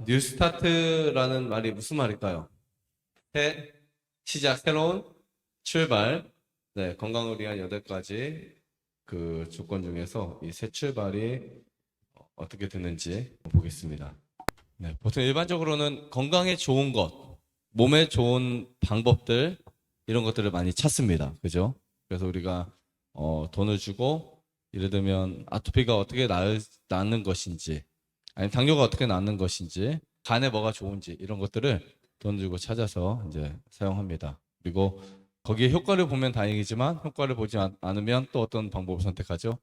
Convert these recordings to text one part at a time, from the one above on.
뉴스타트라는 말이 무슨 말일까요? 새 시작, 새로운 출발. 네, 건강을 위한 8가지 그 조건 중에서 이 새 출발이 어떻게 되는지 보겠습니다. 네, 보통 일반적으로는 건강에 좋은 것, 몸에 좋은 방법들, 이런 것들을 많이 찾습니다. 그죠? 그래서 우리가 돈을 주고, 예를 들면 아토피가 어떻게 낫는 것인지, 아니면 당뇨가 어떻게 낫는 것인지, 간에 뭐가 좋은지, 이런 것들을 돈 주고 찾아서 이제 사용합니다. 그리고 거기에 효과를 보면 다행이지만, 효과를 보지 않으면 또 어떤 방법을 선택하죠?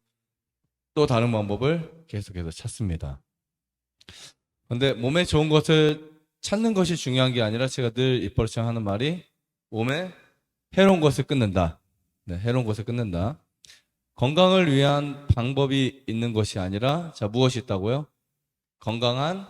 또 다른 방법을 계속해서 찾습니다. 근데 몸에 좋은 것을 찾는 것이 중요한 게 아니라, 제가 늘 입버릇처럼 하는 말이 몸에 해로운 것을 끊는다. 네, 해로운 것을 끊는다. 건강을 위한 방법이 있는 것이 아니라, 자, 무엇이 있다고요? 건강한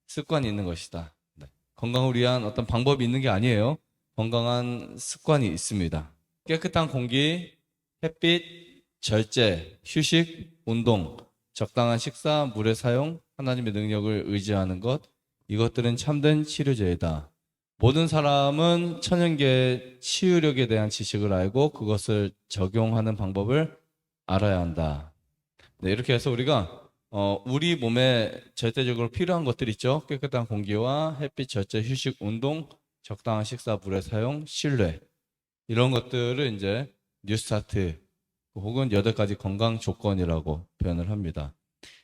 습관이 있는 것이다. 네. 건강을 위한 어떤 방법이 있는 게 아니에요. 건강한 습관이 있습니다. 깨끗한 공기, 햇빛, 절제, 휴식, 운동, 적당한 식사, 물의 사용, 하나님의 능력을 의지하는 것, 이것들은 참된 치료제이다. 모든 사람은 천연계 치유력에 대한 지식을 알고 그것을 적용하는 방법을 알아야 한다. 네, 이렇게 해서 우리가 우리 몸에 절대적으로 필요한 것들 있죠. 깨끗한 공기와 햇빛, 절제, 휴식, 운동, 적당한 식사, 물의 사용, 신뢰, 이런 것들을 이제 뉴스타트 혹은 8가지 건강 조건이라고 표현을 합니다.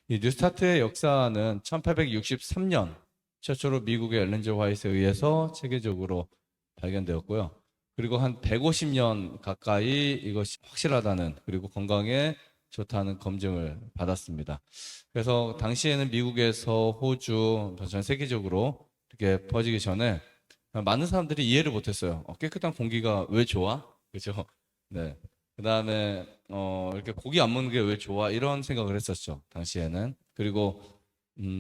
이 뉴스타트의 역사는 1863년 최초로 미국의 엘렌 G 화이트에 의해서 체계적으로 발견되었고요. 그리고 한 150년 가까이 이것이 확실하다는, 그리고 건강에 좋다는 검증을 받았습니다. 그래서 당시에는 미국에서 호주, 전 세계적으로 이렇게 퍼지기 전에 많은 사람들이 이해를 못했어요. 깨끗한 공기가 왜 좋아? 그죠? 네. 그 다음에 이렇게 고기 안 먹는 게 왜 좋아? 이런 생각을 했었죠. 당시에는. 그리고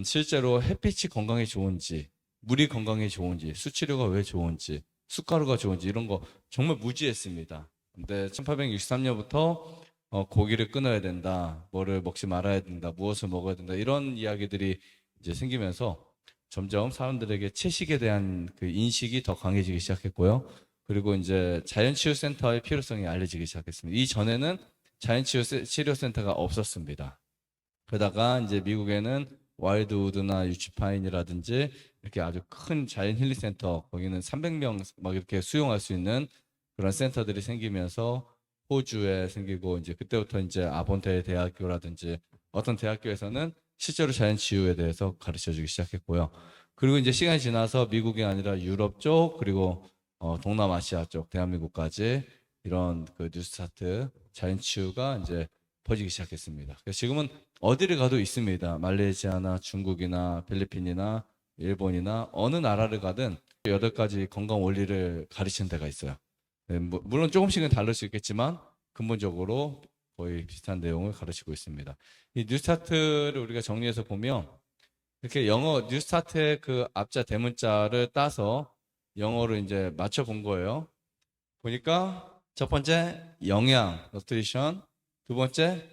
실제로 햇빛이 건강에 좋은지, 물이 건강에 좋은지, 수치료가 왜 좋은지, 숟가루가 좋은지, 이런 거 정말 무지했습니다. 근데 1863년부터 고기를 끊어야 된다, 뭐를 먹지 말아야 된다, 무엇을 먹어야 된다, 이런 이야기들이 이제 생기면서 점점 사람들에게 채식에 대한 그 인식이 더 강해지기 시작했고요. 그리고 이제 자연치유센터의 필요성이 알려지기 시작했습니다. 이전에는 자연치유치료센터가 없었습니다. 그러다가 이제 미국에는 와일드우드나 유치파인이라든지 이렇게 아주 큰 자연 힐링 센터, 거기는 300명 막 이렇게 수용할 수 있는 그런 센터들이 생기면서 호주에 생기고, 이제 그때부터 이제 아본테 대학교라든지 어떤 대학교에서는 실제로 자연 치유에 대해서 가르쳐 주기 시작했고요. 그리고 이제 시간이 지나서 미국이 아니라 유럽 쪽, 그리고 동남아시아 쪽, 대한민국까지 이런 그 뉴스타트 자연 치유가 이제 퍼지기 시작했습니다. 그래서 지금은 어디를 가도 있습니다. 말레이시아나 중국이나 필리핀이나 일본이나 어느 나라를 가든 8가지 건강 원리를 가르치는 데가 있어요. 네, 물론 조금씩은 다를 수 있겠지만 근본적으로 거의 비슷한 내용을 가르치고 있습니다. 이 뉴스타트를 우리가 정리해서 보면, 이렇게 영어 뉴스타트의 그 앞자 대문자를 따서 영어로 이제 맞춰 본 거예요. 보니까 첫 번째 영양, nutrition, 두 번째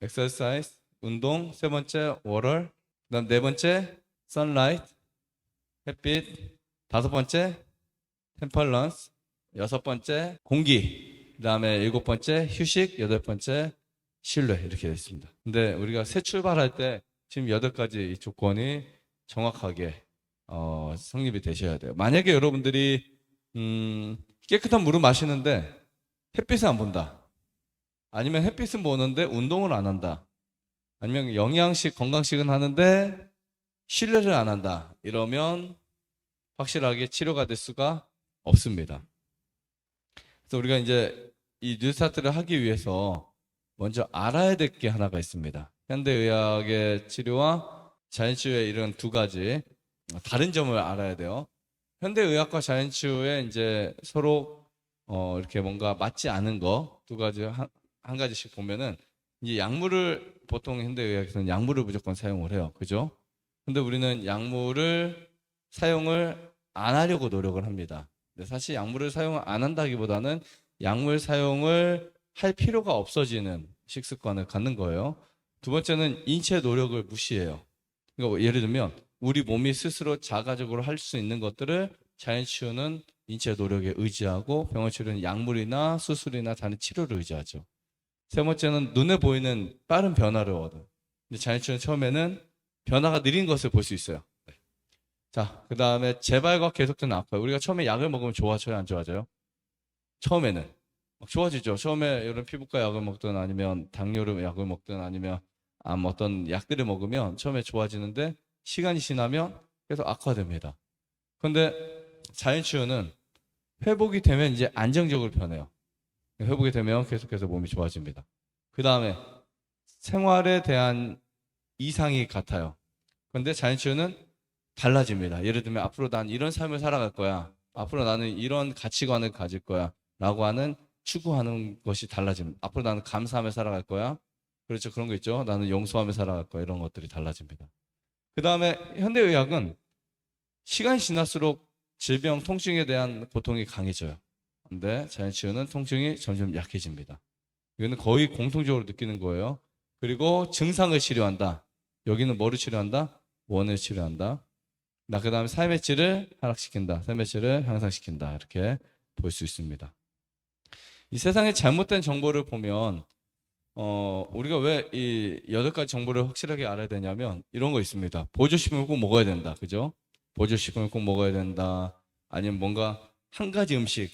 exercise, 운동, 세 번째 water, 그다음 네 번째 sunlight, 햇빛, 다섯 번째 temperance, 여섯 번째 공기, 그다음에 일곱 번째 휴식, 여덟 번째 신뢰, 이렇게 되어 있습니다. 근데 우리가 새 출발할 때 지금 8가지 이 조건이 정확하게 성립이 되셔야 돼요. 만약에 여러분들이 깨끗한 물을 마시는데 햇빛을 안 본다, 아니면 햇빛은 보는데 운동을 안 한다, 아니면 영양식, 건강식은 하는데 신뢰를 안 한다, 이러면 확실하게 치료가 될 수가 없습니다. 그래서 우리가 이제 이 뉴스타트를 하기 위해서 먼저 알아야 될 게 하나가 있습니다. 현대의학의 치료와 자연치유의 이런 2가지 다른 점을 알아야 돼요. 현대의학과 자연치유에 이제 서로 이렇게 뭔가 맞지 않은 거 2가지, 한 가지씩 보면은, 이제 약물을, 보통 현대의학에서는 약물을 무조건 사용을 해요. 그죠? 근데 우리는 약물을 사용을 안 하려고 노력을 합니다. 근데 사실 약물을 사용 안 한다기보다는 약물 사용을 할 필요가 없어지는 식습관을 갖는 거예요. 두 번째는 인체 노력을 무시해요. 그러니까 예를 들면 우리 몸이 스스로 자가적으로 할 수 있는 것들을 자연치유는 인체 노력에 의지하고 병원치료는 약물이나 수술이나 다른 치료를 의지하죠. 세 번째는 눈에 보이는 빠른 변화를 얻어요. 근데 자연치유는 처음에는 변화가 느린 것을 볼 수 있어요. 자, 그 다음에 재발과 계속되는 악화. 우리가 처음에 약을 먹으면 좋아져요, 안 좋아져요? 처음에는 막 좋아지죠. 처음에 이런 피부과 약을 먹든 아니면 당뇨를 약을 먹든 아니면 어떤 약들을 먹으면 처음에 좋아지는데 시간이 지나면 계속 악화됩니다. 근데 자연치유는 회복이 되면 이제 안정적으로 변해요. 회복이 되면 계속해서 몸이 좋아집니다. 그 다음에 생활에 대한 이상이 같아요. 근데 자연치유는 달라집니다. 예를 들면 앞으로 난 이런 삶을 살아갈 거야. 앞으로 나는 이런 가치관을 가질 거야. 라고 하는 추구하는 것이 달라집니다. 앞으로 나는 감사하며 살아갈 거야. 그렇죠. 그런 거 있죠. 나는 용서하며 살아갈 거야. 이런 것들이 달라집니다. 그 다음에 현대의학은 시간이 지날수록 질병, 통증에 대한 고통이 강해져요. 근데 자연치유는 통증이 점점 약해집니다. 이거는 거의 공통적으로 느끼는 거예요. 그리고 증상을 치료한다. 여기는 뭐를 치료한다? 원을 치료한다. 그 다음에 삶의 질을 하락시킨다. 삶의 질을 향상시킨다. 이렇게 볼 수 있습니다. 이 세상에 잘못된 정보를 보면 우리가 왜 이 8가지 정보를 확실하게 알아야 되냐면 이런 거 있습니다. 보조식품을 꼭 먹어야 된다. 그죠? 보조식품을 꼭 먹어야 된다. 아니면 뭔가 한 가지 음식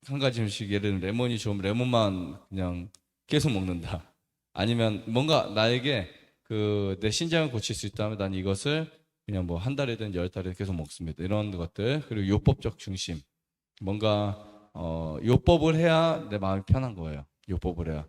예를 들면 레몬이 좋으면 레몬만 그냥 계속 먹는다. 아니면 뭔가 나에게 내 신장을 고칠 수 있다면 난 이것을 그냥 뭐 한 달이든 10달이든 계속 먹습니다. 이런 것들. 그리고 요법적 중심. 뭔가 요법을 해야 내 마음이 편한 거예요. 요법을 해야.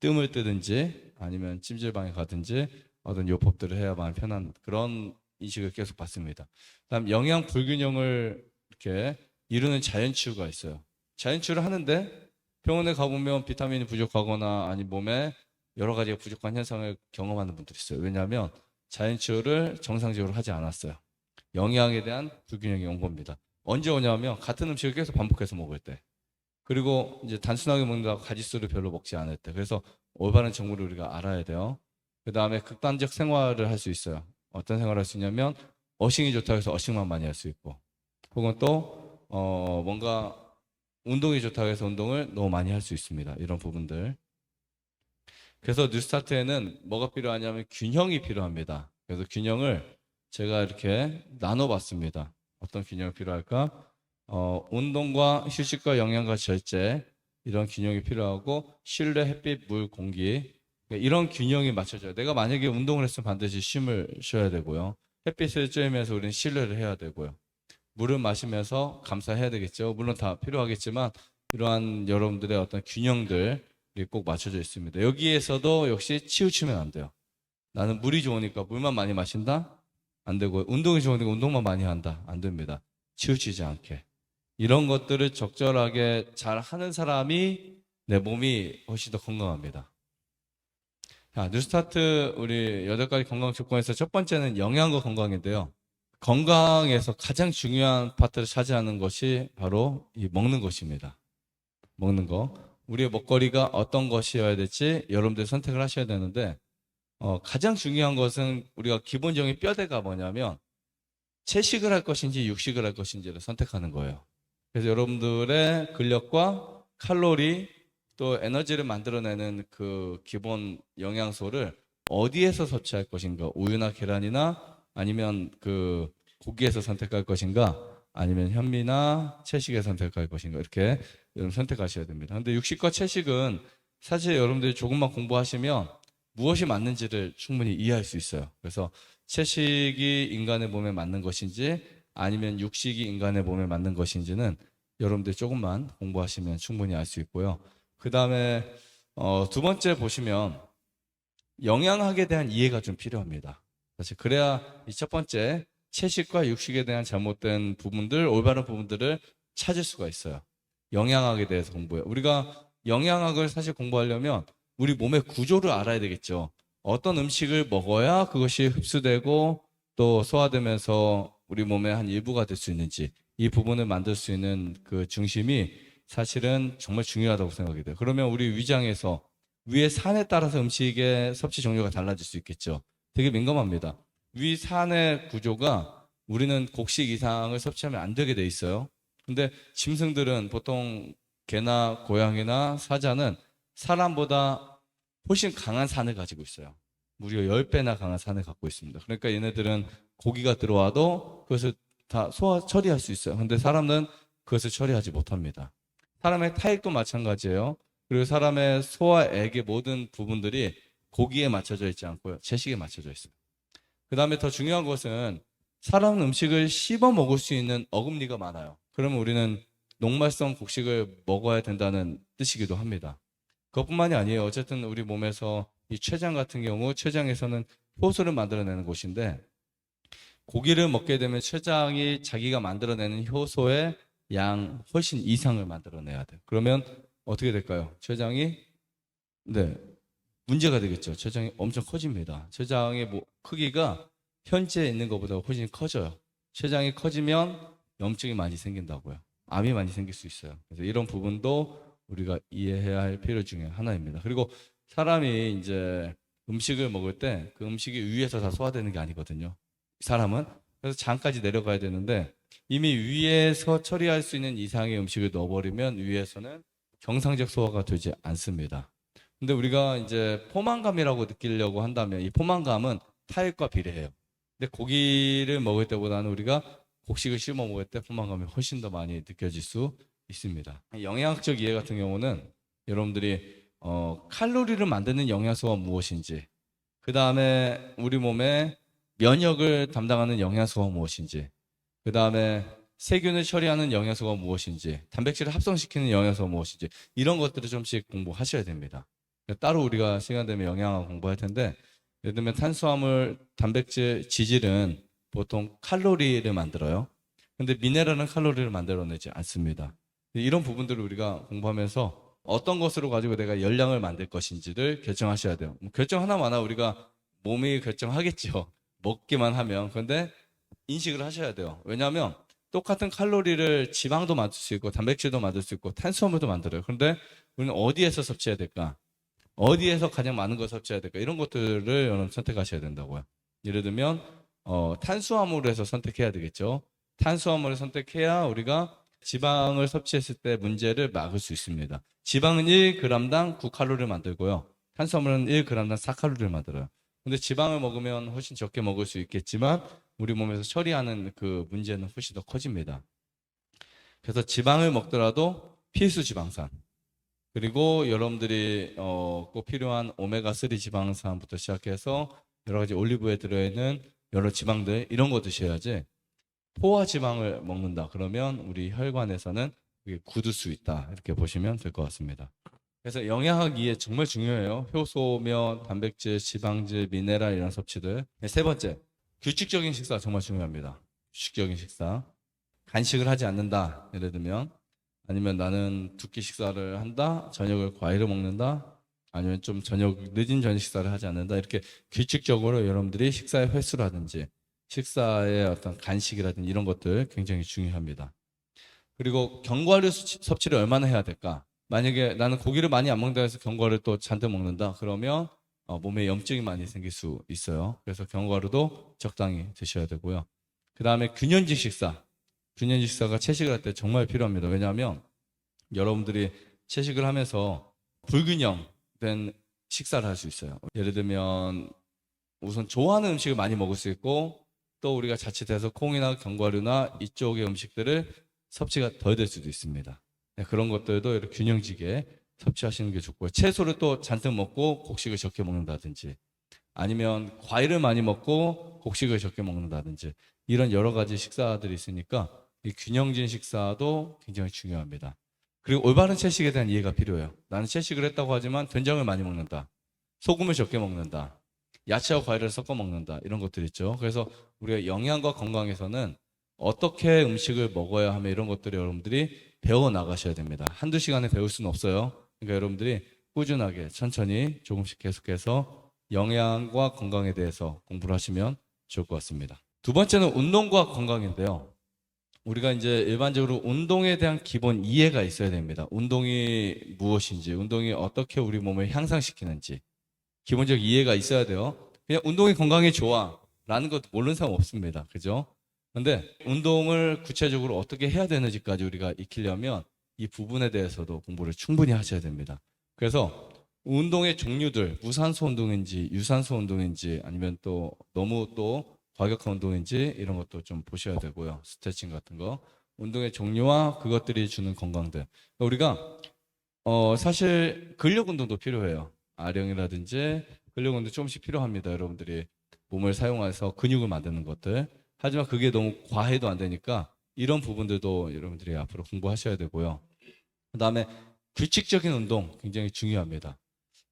뜸을 뜨든지 아니면 찜질방에 가든지 어떤 요법들을 해야 마음이 편한 그런 인식을 계속 받습니다. 다음 영양 불균형을 이렇게 이루는 자연치유가 있어요. 자연치유를 하는데 병원에 가보면 비타민이 부족하거나 아니 몸에 여러 가지가 부족한 현상을 경험하는 분들이 있어요. 왜냐하면 자연치유를 정상적으로 하지 않았어요. 영양에 대한 불균형이 온 겁니다. 언제 오냐면 같은 음식을 계속 반복해서 먹을 때. 그리고 이제 단순하게 먹는다고 가짓수를 별로 먹지 않을 때. 그래서 올바른 정보를 우리가 알아야 돼요. 그 다음에 극단적 생활을 할 수 있어요. 어떤 생활을 할 수 있냐면 어싱이 좋다고 해서 어싱만 많이 할 수 있고 혹은 또 뭔가 운동이 좋다고 해서 운동을 너무 많이 할 수 있습니다. 이런 부분들. 그래서 뉴스타트에는 뭐가 필요하냐면 균형이 필요합니다. 그래서 균형을 제가 이렇게 나눠봤습니다. 어떤 균형이 필요할까? 운동과 휴식과 영양과 절제 이런 균형이 필요하고 실내, 햇빛, 물, 공기 이런 균형이 맞춰져요. 내가 만약에 운동을 했으면 반드시 쉼을 쉬어야 되고요. 햇빛을 쬐면서 우리는 실내를 해야 되고요. 물을 마시면서 감사해야 되겠죠. 물론 다 필요하겠지만 이러한 여러분들의 어떤 균형들이 꼭 맞춰져 있습니다. 여기에서도 역시 치우치면 안 돼요. 나는 물이 좋으니까 물만 많이 마신다? 안 되고 운동이 좋으니까 운동만 많이 한다? 안 됩니다. 치우치지 않게. 이런 것들을 적절하게 잘 하는 사람이 내 몸이 훨씬 더 건강합니다. 자, 뉴스타트 우리 8가지 건강 조건에서 첫 번째는 영양과 건강인데요. 건강에서 가장 중요한 파트를 차지하는 것이 바로 이 먹는 것입니다. 먹는 거. 우리의 먹거리가 어떤 것이어야 될지 여러분들 선택을 하셔야 되는데 가장 중요한 것은 우리가 기본적인 뼈대가 뭐냐면 채식을 할 것인지 육식을 할 것인지를 선택하는 거예요. 그래서 여러분들의 근력과 칼로리 또 에너지를 만들어내는 그 기본 영양소를 어디에서 섭취할 것인가? 우유나 계란이나 아니면 그 고기에서 선택할 것인가? 아니면 현미나 채식에서 선택할 것인가? 이렇게 여러분 선택하셔야 됩니다. 근데 육식과 채식은 사실 여러분들이 조금만 공부하시면 무엇이 맞는지를 충분히 이해할 수 있어요. 그래서 채식이 인간의 몸에 맞는 것인지 아니면 육식이 인간의 몸에 맞는 것인지는 여러분들이 조금만 공부하시면 충분히 알 수 있고요. 그 다음에 두 번째 보시면 영양학에 대한 이해가 좀 필요합니다. 사실 그래야 이 첫 번째 채식과 육식에 대한 잘못된 부분들, 올바른 부분들을 찾을 수가 있어요. 영양학에 대해서 공부해요. 우리가 영양학을 사실 공부하려면 우리 몸의 구조를 알아야 되겠죠. 어떤 음식을 먹어야 그것이 흡수되고 또 소화되면서 우리 몸의 한 일부가 될 수 있는지 이 부분을 만들 수 있는 그 중심이 사실은 정말 중요하다고 생각이 돼요. 그러면 우리 위장에서 위의 산에 따라서 음식의 섭취 종류가 달라질 수 있겠죠. 되게 민감합니다. 위 산의 구조가 우리는 곡식 이상을 섭취하면 안 되게 돼 있어요. 근데 짐승들은 보통 개나 고양이나 사자는 사람보다 훨씬 강한 산을 가지고 있어요. 무려 10배나 강한 산을 갖고 있습니다. 그러니까 얘네들은 고기가 들어와도 그것을 다 소화 처리할 수 있어요. 근데 사람은 그것을 처리하지 못합니다. 사람의 타액도 마찬가지예요. 그리고 사람의 소화액의 모든 부분들이 고기에 맞춰져 있지 않고요. 채식에 맞춰져 있어요. 그 다음에 더 중요한 것은 사람 음식을 씹어 먹을 수 있는 어금니가 많아요. 그러면 우리는 녹말성 곡식을 먹어야 된다는 뜻이기도 합니다. 그것뿐만이 아니에요. 어쨌든 우리 몸에서 이 췌장 같은 경우 췌장에서는 효소를 만들어내는 곳인데 고기를 먹게 되면 췌장이 자기가 만들어내는 효소의 양 훨씬 이상을 만들어내야 돼요. 그러면 어떻게 될까요? 췌장이 네, 문제가 되겠죠. 췌장이 엄청 커집니다. 췌장의 크기가 현재 있는 것보다 훨씬 커져요. 췌장이 커지면 염증이 많이 생긴다고요. 암이 많이 생길 수 있어요. 그래서 이런 부분도 우리가 이해해야 할 필요 중에 하나입니다. 그리고 사람이 이제 음식을 먹을 때 그 음식이 위에서 다 소화되는 게 아니거든요. 사람은. 그래서 장까지 내려가야 되는데 이미 위에서 처리할 수 있는 이상의 음식을 넣어버리면 위에서는 정상적 소화가 되지 않습니다. 근데 우리가 이제 포만감이라고 느끼려고 한다면 이 포만감은 타액과 비례해요. 근데 고기를 먹을 때보다는 우리가 곡식을 씹어 먹을 때 포만감이 훨씬 더 많이 느껴질 수 있습니다. 영양학적 이해 같은 경우는 여러분들이 칼로리를 만드는 영양소가 무엇인지, 그 다음에 우리 몸에 면역을 담당하는 영양소가 무엇인지, 그 다음에 세균을 처리하는 영양소가 무엇인지, 단백질을 합성시키는 영양소가 무엇인지 이런 것들을 좀씩 공부하셔야 됩니다. 따로 우리가 시간 되면 영양학 공부할 텐데 예를 들면 탄수화물, 단백질, 지질은 보통 칼로리를 만들어요. 근데 미네랄은 칼로리를 만들어내지 않습니다. 이런 부분들을 우리가 공부하면서 어떤 것으로 가지고 내가 열량을 만들 것인지를 결정하셔야 돼요. 결정 하나마나 우리가 몸이 결정하겠죠. 먹기만 하면. 그런데 인식을 하셔야 돼요. 왜냐하면 똑같은 칼로리를 지방도 만들 수 있고 단백질도 만들 수 있고 탄수화물도 만들어요. 그런데 우리는 어디에서 섭취해야 될까? 어디에서 가장 많은 걸 섭취해야 될까? 이런 것들을 여러분 선택하셔야 된다고요. 예를 들면 탄수화물에서 선택해야 되겠죠. 탄수화물을 선택해야 우리가 지방을 섭취했을 때 문제를 막을 수 있습니다. 지방은 1g당 9칼로리를 만들고요. 탄수화물은 1g당 4칼로리를 만들어요. 근데 지방을 먹으면 훨씬 적게 먹을 수 있겠지만 우리 몸에서 처리하는 그 문제는 훨씬 더 커집니다. 그래서 지방을 먹더라도 필수 지방산, 그리고 여러분들이 꼭 필요한 오메가3 지방산부터 시작해서 여러 가지 올리브에 들어있는 여러 지방들 이런 거 드셔야지 포화 지방을 먹는다 그러면 우리 혈관에서는 그게 굳을 수 있다 이렇게 보시면 될 것 같습니다. 그래서 영양학 이해 정말 중요해요. 효소면, 단백질, 지방질, 미네랄 이런 섭취들. 세 번째, 규칙적인 식사 정말 중요합니다. 규칙적인 식사. 간식을 하지 않는다. 예를 들면 아니면 나는 두 끼 식사를 한다. 저녁을 과일을 먹는다. 아니면 좀 늦은 저녁 식사를 하지 않는다. 이렇게 규칙적으로 여러분들이 식사의 횟수라든지 식사의 어떤 간식이라든지 이런 것들 굉장히 중요합니다. 그리고 견과류 섭취를 얼마나 해야 될까? 만약에 나는 고기를 많이 안 먹는다 해서 견과류를 또 잔뜩 먹는다. 그러면 몸에 염증이 많이 생길 수 있어요. 그래서 견과류도 적당히 드셔야 되고요. 그 다음에 균형식 식사. 균형식 식사가 채식을 할 때 정말 필요합니다. 왜냐하면 여러분들이 채식을 하면서 불균형된 식사를 할 수 있어요. 예를 들면 우선 좋아하는 음식을 많이 먹을 수 있고 또 우리가 자칫해서 콩이나 견과류나 이쪽의 음식들을 섭취가 덜 될 수도 있습니다. 네, 그런 것들도 이렇게 균형지게 섭취하시는 게 좋고요. 채소를 또 잔뜩 먹고 곡식을 적게 먹는다든지 아니면 과일을 많이 먹고 곡식을 적게 먹는다든지 이런 여러 가지 식사들이 있으니까 이 균형진 식사도 굉장히 중요합니다. 그리고 올바른 채식에 대한 이해가 필요해요. 나는 채식을 했다고 하지만 된장을 많이 먹는다. 소금을 적게 먹는다. 야채와 과일을 섞어 먹는다. 이런 것들 있죠. 그래서 우리가 영양과 건강에서는 어떻게 음식을 먹어야 하며 이런 것들을 여러분들이 배워 나가셔야 됩니다. 한두 시간에 배울 수는 없어요. 그러니까 여러분들이 꾸준하게 천천히 조금씩 계속해서 영양과 건강에 대해서 공부를 하시면 좋을 것 같습니다. 두 번째는 운동과 건강인데요. 우리가 이제 일반적으로 운동에 대한 기본 이해가 있어야 됩니다. 운동이 무엇인지, 운동이 어떻게 우리 몸을 향상시키는지 기본적 이해가 있어야 돼요. 그냥 운동이 건강에 좋아. 라는 것도 모르는 사람 없습니다. 그죠? 근데 운동을 구체적으로 어떻게 해야 되는지까지 우리가 익히려면 이 부분에 대해서도 공부를 충분히 하셔야 됩니다. 그래서 운동의 종류들, 무산소 운동인지 유산소 운동인지 아니면 또 너무 또 과격한 운동인지 이런 것도 좀 보셔야 되고요. 스트레칭 같은 거. 운동의 종류와 그것들이 주는 건강들. 우리가 사실 근력 운동도 필요해요. 아령이라든지 근력 운동 조금씩 필요합니다. 여러분들이 몸을 사용해서 근육을 만드는 것들. 하지만 그게 너무 과해도 안 되니까 이런 부분들도 여러분들이 앞으로 공부하셔야 되고요. 그다음에 규칙적인 운동 굉장히 중요합니다.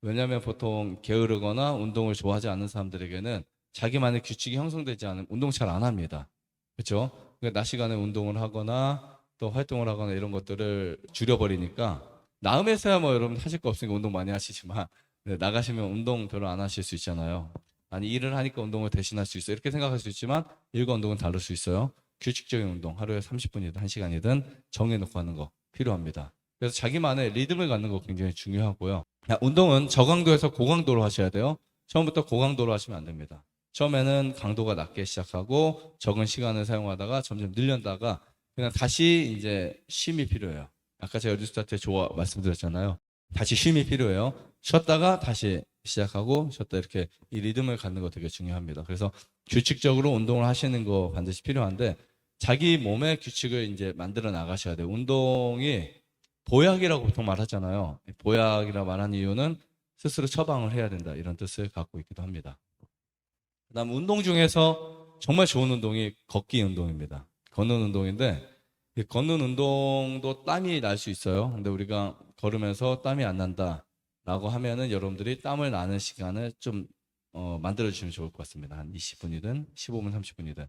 왜냐하면 보통 게으르거나 운동을 좋아하지 않는 사람들에게는 자기만의 규칙이 형성되지 않으면 운동 잘 안 합니다. 그렇죠? 그러니까 낮 시간에 운동을 하거나 또 활동을 하거나 이런 것들을 줄여버리니까 나음에서야 뭐 여러분 하실 거 없으니까 운동 많이 하시지만 나가시면 운동 별로 안 하실 수 있잖아요. 아니 일을 하니까 운동을 대신할 수 있어요. 이렇게 생각할 수 있지만 일과 운동은 다를 수 있어요. 규칙적인 운동 하루에 30분이든 1시간이든 정해놓고 하는 거 필요합니다. 그래서 자기만의 리듬을 갖는 거 굉장히 중요하고요. 운동은 저강도에서 고강도로 하셔야 돼요. 처음부터 고강도로 하시면 안 됩니다. 처음에는 강도가 낮게 시작하고 적은 시간을 사용하다가 점점 늘렸다가 그냥 다시 이제 쉼이 필요해요. 아까 제가 리스타트 말씀드렸잖아요. 다시 쉼이 필요해요. 쉬었다가 다시 시작하고 쉬었다 이렇게 이 리듬을 갖는 거 되게 중요합니다. 그래서 규칙적으로 운동을 하시는 거 반드시 필요한데 자기 몸의 규칙을 이제 만들어 나가셔야 돼요. 운동이 보약이라고 보통 말하잖아요. 보약이라 말한 이유는 스스로 처방을 해야 된다 이런 뜻을 갖고 있기도 합니다. 그다음 운동 중에서 정말 좋은 운동이 걷기 운동입니다. 걷는 운동인데 이 걷는 운동도 땀이 날 수 있어요. 근데 우리가 걸으면서 땀이 안 난다라고 하면은 여러분들이 땀을 나는 시간을 좀 만들어 주시면 좋을 것 같습니다. 한 20분이든 15분, 30분이든.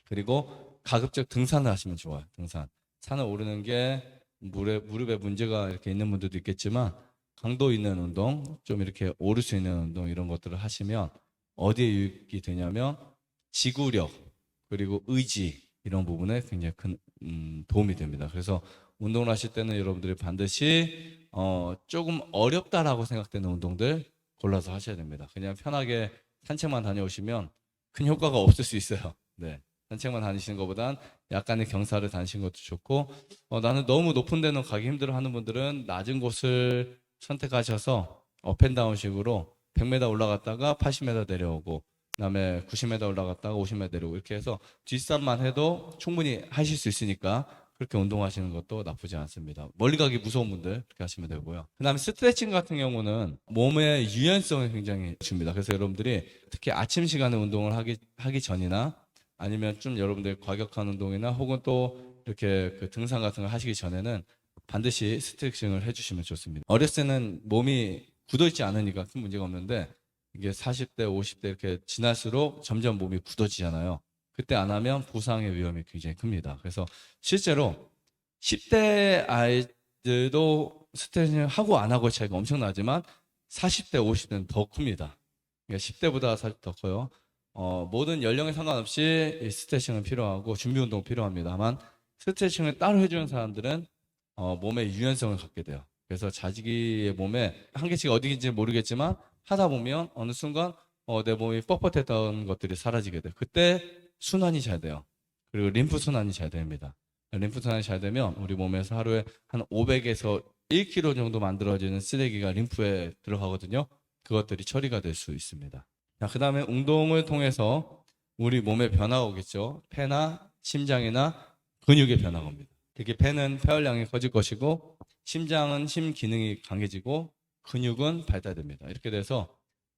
그리고 가급적 등산을 하시면 좋아요. 등산. 산을 오르는 게 무릎에 문제가 이렇게 있는 분들도 있겠지만 강도 있는 운동, 좀 이렇게 오를 수 있는 운동 이런 것들을 하시면 어디에 유익이 되냐면 지구력 그리고 의지 이런 부분에 굉장히 큰 도움이 됩니다. 그래서 운동을 하실 때는 여러분들이 반드시 조금 어렵다라고 생각되는 운동들 골라서 하셔야 됩니다. 그냥 편하게 산책만 다녀오시면 큰 효과가 없을 수 있어요. 네. 산책만 다니시는 것보단 약간의 경사를 다니시는 것도 좋고 나는 너무 높은 데는 가기 힘들어 하는 분들은 낮은 곳을 선택하셔서 업앤다운식으로 100m 올라갔다가 80m 내려오고 그다음에 90m 올라갔다가 50m 내려오고 이렇게 해서 뒷산만 해도 충분히 하실 수 있으니까 그렇게 운동하시는 것도 나쁘지 않습니다. 멀리 가기 무서운 분들 그렇게 하시면 되고요. 그다음에 스트레칭 같은 경우는 몸의 유연성을 굉장히 줍니다. 그래서 여러분들이 특히 아침 시간에 운동을 하기 전이나 아니면 좀 여러분들 과격한 운동이나 혹은 또 이렇게 그 등산 같은 거 하시기 전에는 반드시 스트레칭을 해주시면 좋습니다. 어렸을 때는 몸이 굳어있지 않으니까 큰 문제가 없는데 이게 40대, 50대 이렇게 지날수록 점점 몸이 굳어지잖아요. 그때 안 하면 부상의 위험이 굉장히 큽니다. 그래서 실제로 10대 아이들도 스트레칭을 하고 안 하고의 차이가 엄청나지만 40대, 50대는 더 큽니다. 그러니까 10대보다 사실 더 커요. 모든 연령에 상관없이 이 스트레칭은 필요하고 준비 운동 필요합니다만 스트레칭을 따로 해주는 사람들은 몸의 유연성을 갖게 돼요. 그래서 자기의 몸에 한계치가 어디인지 모르겠지만 하다 보면 어느 순간 내 몸이 뻣뻣했던 것들이 사라지게 돼요. 그때 순환이 잘 돼요. 그리고 림프 순환이 잘 됩니다. 림프 순환이 잘 되면 우리 몸에서 하루에 한 500에서 1kg 정도 만들어지는 쓰레기가 림프에 들어가거든요. 그것들이 처리가 될 수 있습니다. 자, 그 다음에 운동을 통해서 우리 몸에 변화가 오겠죠. 폐나 심장이나 근육의 변화가 옵니다. 특히 폐는 폐활량이 커질 것이고 심장은 심 기능이 강해지고 근육은 발달됩니다. 이렇게 돼서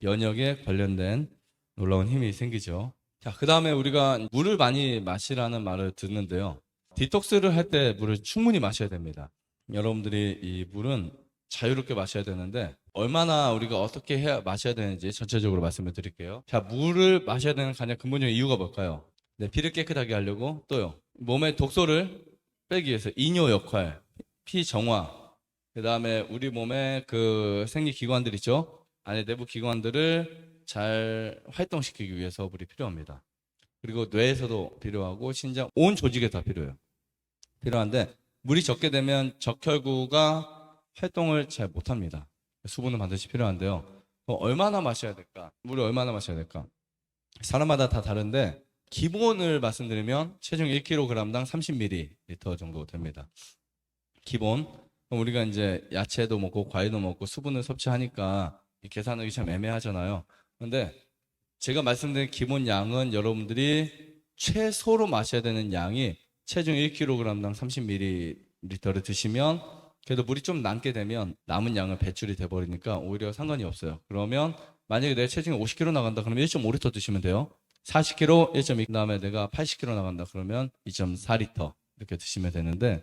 면역에 관련된 놀라운 힘이 생기죠. 자, 그 다음에 우리가 물을 많이 마시라는 말을 듣는데요. 디톡스를 할 때 물을 충분히 마셔야 됩니다. 여러분들이 이 물은 자유롭게 마셔야 되는데 얼마나 우리가 어떻게 해야 마셔야 되는지 전체적으로 말씀을 드릴게요. 자, 물을 마셔야 되는 가장 근본적인 이유가 뭘까요? 네, 피를 깨끗하게 하려고 또요. 몸의 독소를 빼기 위해서 이뇨 역할, 피 정화, 그 다음에 우리 몸의 그 생리기관들 있죠? 안에 내부 기관들을 잘 활동시키기 위해서 물이 필요합니다. 그리고 뇌에서도 필요하고 신장 온 조직에 다 필요해요. 필요한데 물이 적게 되면 적혈구가 활동을 잘 못합니다. 수분은 반드시 필요한데요. 얼마나 마셔야 될까? 물을 얼마나 마셔야 될까? 사람마다 다 다른데 기본을 말씀드리면 체중 1kg당 30ml 정도 됩니다. 기본. 그럼 우리가 이제 야채도 먹고 과일도 먹고 수분을 섭취하니까 이 계산하기 참 애매하잖아요. 근데 제가 말씀드린 기본 양은 여러분들이 최소로 마셔야 되는 양이 체중 1kg당 30ml를 드시면 그래도 물이 좀 남게 되면 남은 양은 배출이 돼버리니까 오히려 상관이 없어요. 그러면 만약에 내 체중이 50kg 나간다 그러면 1.5리터 드시면 돼요. 40kg 1.2, 그다음에 내가 80kg 나간다 그러면 2.4리터 이렇게 드시면 되는데,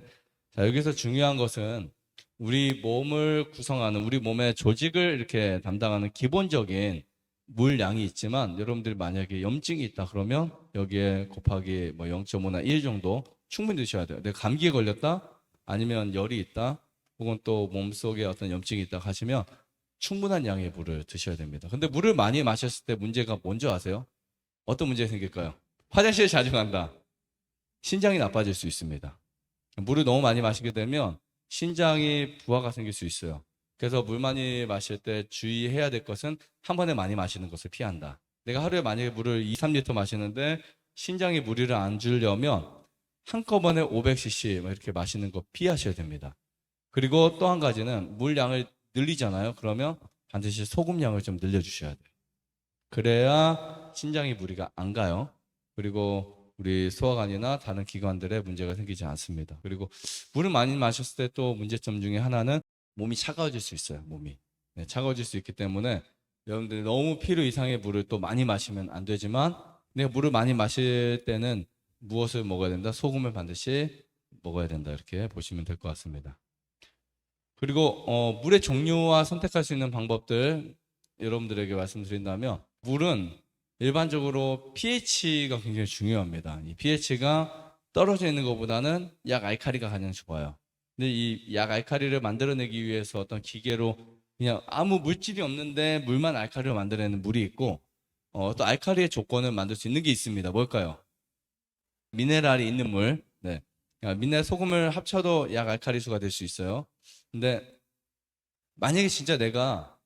자, 여기서 중요한 것은 우리 몸을 구성하는 우리 몸의 조직을 이렇게 담당하는 기본적인 물량이 있지만 여러분들이 만약에 염증이 있다 그러면 여기에 곱하기 뭐 0.5나 1 정도 충분히 드셔야 돼요. 내가 감기에 걸렸다 아니면 열이 있다 혹은 또 몸속에 어떤 염증이 있다 하시면 충분한 양의 물을 드셔야 됩니다. 근데 물을 많이 마셨을 때 문제가 뭔지 아세요? 어떤 문제가 생길까요? 화장실 자주 간다. 신장이 나빠질 수 있습니다. 물을 너무 많이 마시게 되면 신장이 부하가 생길 수 있어요. 그래서 물 많이 마실 때 주의해야 될 것은 한 번에 많이 마시는 것을 피한다. 내가 하루에 만약에 물을 2, 3리터 마시는데 신장이 무리를 안 주려면 한꺼번에 500cc 이렇게 마시는 거 피하셔야 됩니다. 그리고 또 한 가지는 물량을 늘리잖아요. 그러면 반드시 소금량을 좀 늘려주셔야 돼요. 그래야 신장이 무리가 안 가요. 그리고 우리 소화관이나 다른 기관들에 문제가 생기지 않습니다. 그리고 물을 많이 마셨을 때 또 문제점 중에 하나는 몸이 차가워질 수 있어요. 몸이. 네, 차가워질 수 있기 때문에 여러분들이 너무 필요 이상의 물을 또 많이 마시면 안 되지만 내가 물을 많이 마실 때는 무엇을 먹어야 된다? 소금을 반드시 먹어야 된다. 이렇게 보시면 될 것 같습니다. 그리고 물의 종류와 선택할 수 있는 방법들 여러분들에게 말씀드린다면 물은 일반적으로 pH가 굉장히 중요합니다. 이 pH가 떨어져 있는 것보다는 약 알칼리가 가장 좋아요. 근데 이 약 알칼리를 만들어내기 위해서 어떤 기계로 그냥 아무 물질이 없는데 물만 알칼리로 만들어내는 물이 있고 또 알칼리의 조건을 만들 수 있는 게 있습니다. 뭘까요? 미네랄이 있는 물. 네. 미네랄 소금을 합쳐도 약 알칼리수가 될 수 있어요. 근데 만약에 진짜 내가